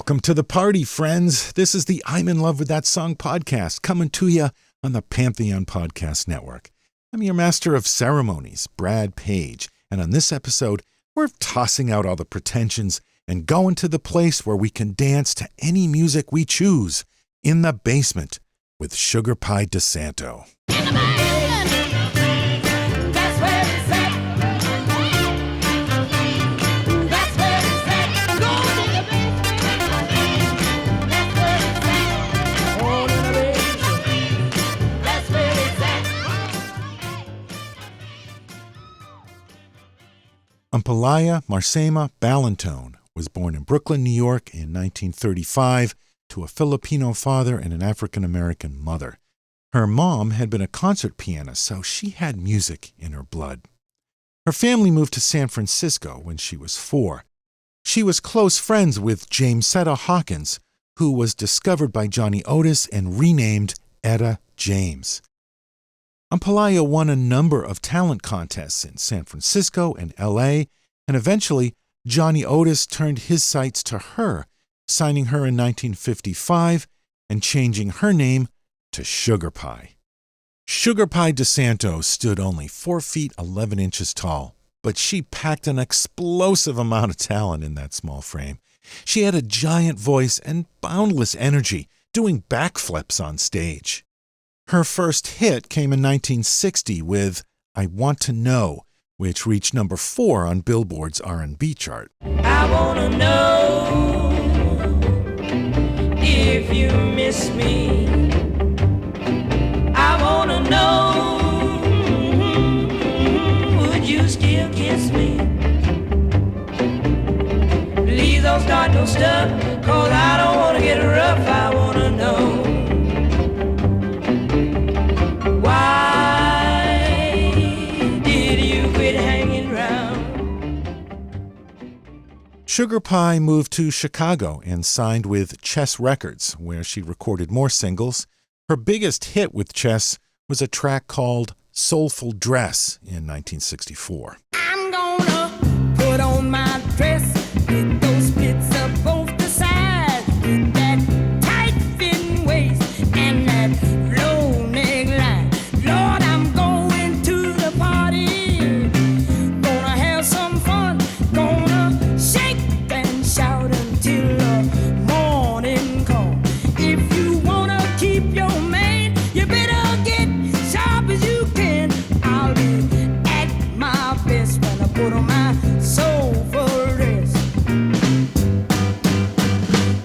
Welcome to the party, friends. This is the I'm in Love with That Song podcast coming to you on the Pantheon Podcast Network. I'm your master of ceremonies, Brad Page, and on this episode, we're tossing out all the pretensions and going to the place where we can dance to any music we choose, in the basement with Sugar Pie DeSanto. Peylia Marsema Balinton was born in Brooklyn, New York in 1935 to a Filipino father and an African-American mother. Her mom had been a concert pianist, so she had music in her blood. Her family moved to San Francisco when she was 4. She was close friends with James Etta Hawkins, who was discovered by Johnny Otis and renamed Etta James. Peylia won a number of talent contests in San Francisco and L.A., and eventually Johnny Otis turned his sights to her, signing her in 1955 and changing her name to Sugar Pie. Sugar Pie DeSanto stood only 4 feet 11 inches tall, but she packed an explosive amount of talent in that small frame. She had a giant voice and boundless energy, doing backflips on stage. Her first hit came in 1960 with I Want to Know, which reached number 4 on Billboard's R&B chart. I want to know if you miss me. I want to know, would you still kiss me? Please don't start no stuff, 'cause I don't want to get rough. I want to know. Sugar Pie moved to Chicago and signed with Chess Records, where she recorded more singles. Her biggest hit with Chess was a track called Soulful Dress in 1964. I'm gonna put on my dress with those slits up both the sides, with that tight fitting waist and that low neckline. Lord, I'm going to the party, gonna have some fun, gonna shake and shout until the morning comes. If you wanna keep your man, you better get sharp as you can. I'll be at my best when I put on my soulful dress.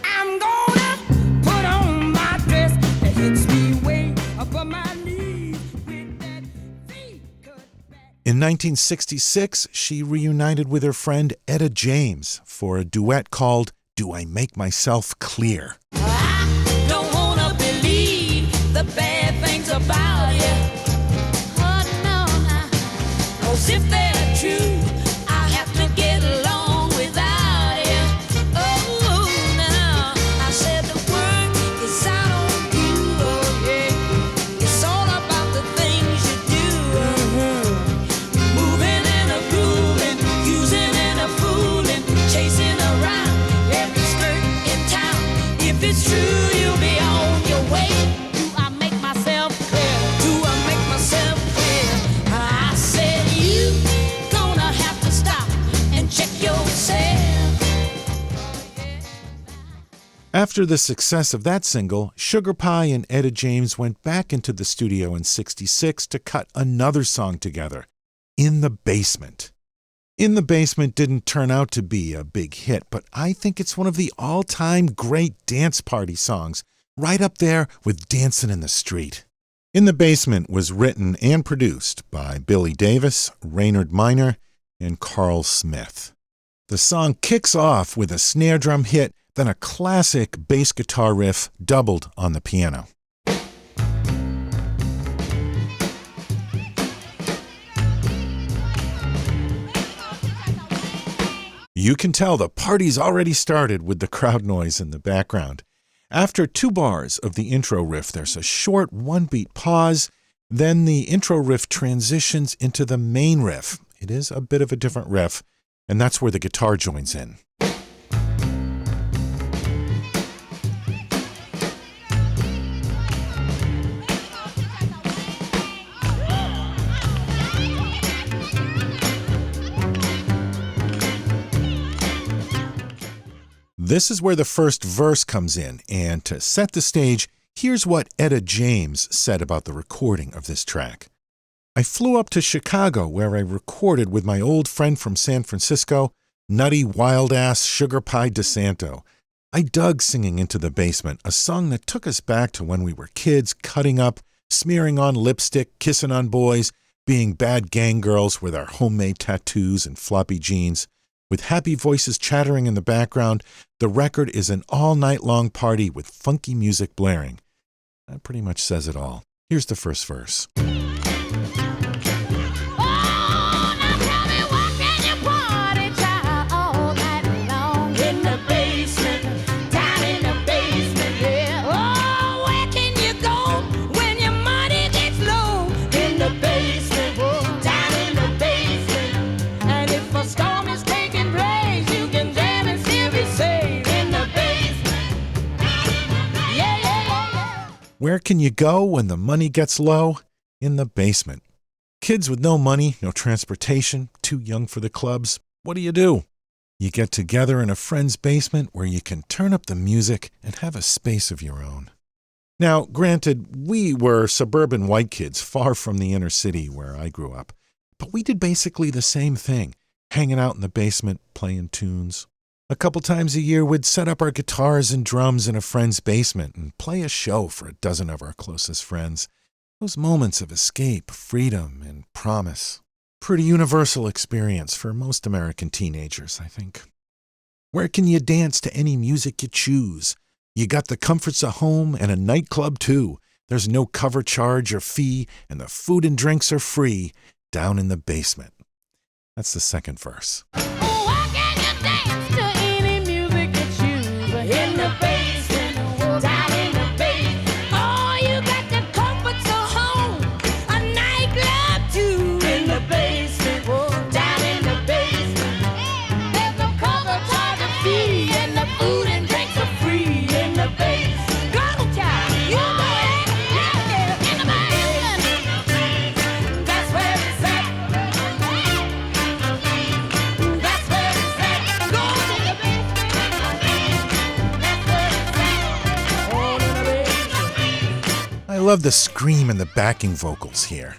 I'm gonna put on my dress that hits me way above my knees with that V-cut back. In 1966, she reunited with her friend Etta James for a duet called Do I Make Myself Clear? I don't wanna believe the bad things about you. Oh no, 'cause if they're true, I have to get along without you. Oh no, I said the word is out on you. Oh yeah, it's all about the things you do. Moving and a grooving, using and a fooling, chasing around every skirt in town. If it's true, you'll be on your way. Do I make myself clear? Do I make myself clear? I said you gonna have to stop and check yourself. After the success of that single, Sugar Pie and Etta James went back into the studio in '66 to cut another song together, In the Basement. In the Basement didn't turn out to be a big hit, but I think it's one of the all-time great dance party songs, right up there with Dancin' in the Street. In the Basement was written and produced by Billy Davis, Raynard Minor, and Carl Smith. The song kicks off with a snare drum hit, then a classic bass guitar riff doubled on the piano. You can tell the party's already started with the crowd noise in the background. After 2 bars of the intro riff, there's a short 1-beat pause. Then the intro riff transitions into the main riff. It is a bit of a different riff, and that's where the guitar joins in. This is where the first verse comes in, and to set the stage, here's what Etta James said about the recording of this track. I flew up to Chicago where I recorded with my old friend from San Francisco, nutty wild-ass Sugar Pie DeSanto. I dug singing Into the Basement, a song that took us back to when we were kids, cutting up, smearing on lipstick, kissing on boys, being bad gang girls with our homemade tattoos and floppy jeans. With happy voices chattering in the background, the record is an all-night-long party with funky music blaring. That pretty much says it all. Here's the first verse. Where can you go when the money gets low? In the basement. Kids with no money, no transportation, too young for the clubs. What do? You get together in a friend's basement where you can turn up the music and have a space of your own. Now, granted, we were suburban white kids far from the inner city where I grew up. But we did basically the same thing, hanging out in the basement, playing tunes. A couple times a year, we'd set up our guitars and drums in a friend's basement and play a show for a dozen of our closest friends. Those moments of escape, freedom, and promise. Pretty universal experience for most American teenagers, I think. Where can you dance to any music you choose? You got the comforts of home and a nightclub too. There's no cover charge or fee, and the food and drinks are free down in the basement. That's the second verse. In the basement, down in the basement. Oh, you got the comforts of home, a nightclub too. In the basement, down in the basement. There's no cover charge or fee, and the food and drinks are free. In the basement, go child, you know it, yeah. In the basement, that's where it's at. That's where it's at. Go to the basement. I love the scream and the backing vocals here.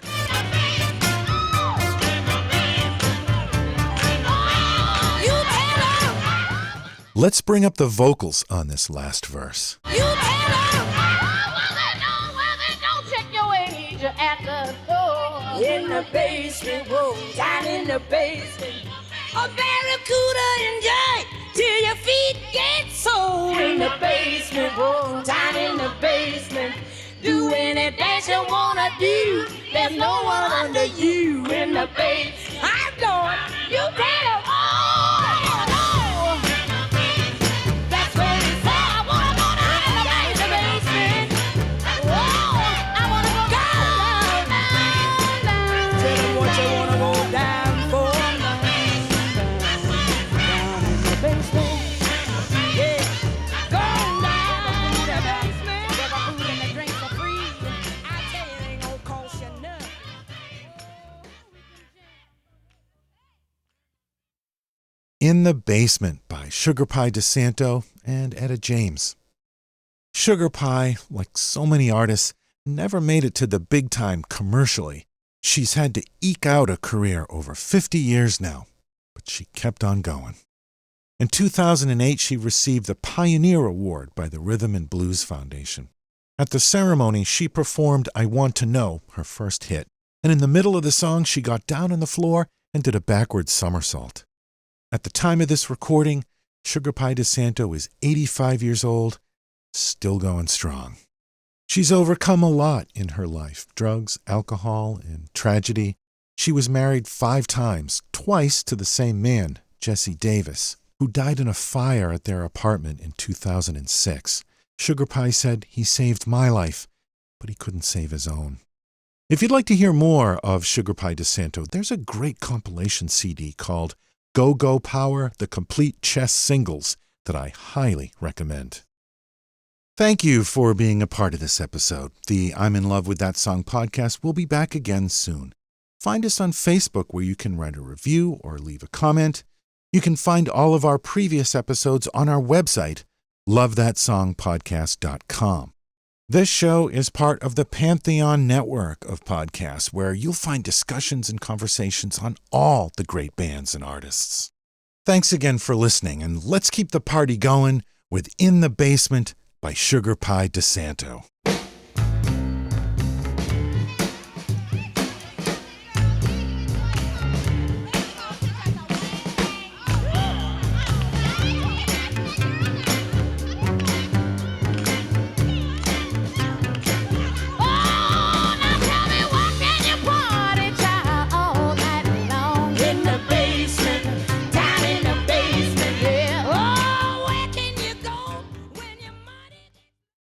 Let's bring up the vocals on this last verse. You tell her, well, they don't check your age at the door. In the basement, whoa, down in the basement. A barracuda enjoy till your feet get sore. In the basement, whoa, down in the basement. Do any dance you wanna do. There's no one under you. In the basement, I'm going, you tell her, oh, no. That's where it's at. I wanna go down in the basement. Whoa, I wanna go down. Tell them what you wanna go down for. Down in the basement. Yeah, go down in the basement. Where the food and the drinks are free. I tell you, it ain't gonna cost you nothing. In the Basement by Sugar Pie DeSanto and Etta James. Sugar Pie, like so many artists, never made it to the big time commercially. She's had to eke out a career over 50 years now, but she kept on going. In 2008, she received the Pioneer Award by the Rhythm and Blues Foundation. At the ceremony, she performed I Want to Know, her first hit, and in the middle of the song, she got down on the floor and did a backwards somersault. At the time of this recording, Sugar Pie DeSanto is 85 years old, still going strong. She's overcome a lot in her life, drugs, alcohol, and tragedy. She was married 5 times, twice to the same man, Jesse Davis, who died in a fire at their apartment in 2006. Sugar Pie said, "He saved my life, but he couldn't save his own." If you'd like to hear more of Sugar Pie DeSanto, there's a great compilation CD called Go Go Power, the Complete Chess Singles that I highly recommend. Thank you for being a part of this episode. The I'm in Love with That Song podcast will be back again soon. Find us on Facebook where you can write a review or leave a comment. You can find all of our previous episodes on our website, lovethatsongpodcast.com. This show is part of the Pantheon network of podcasts, where you'll find discussions and conversations on all the great bands and artists. Thanks again for listening, and let's keep the party going with In the Basement by Sugar Pie DeSanto.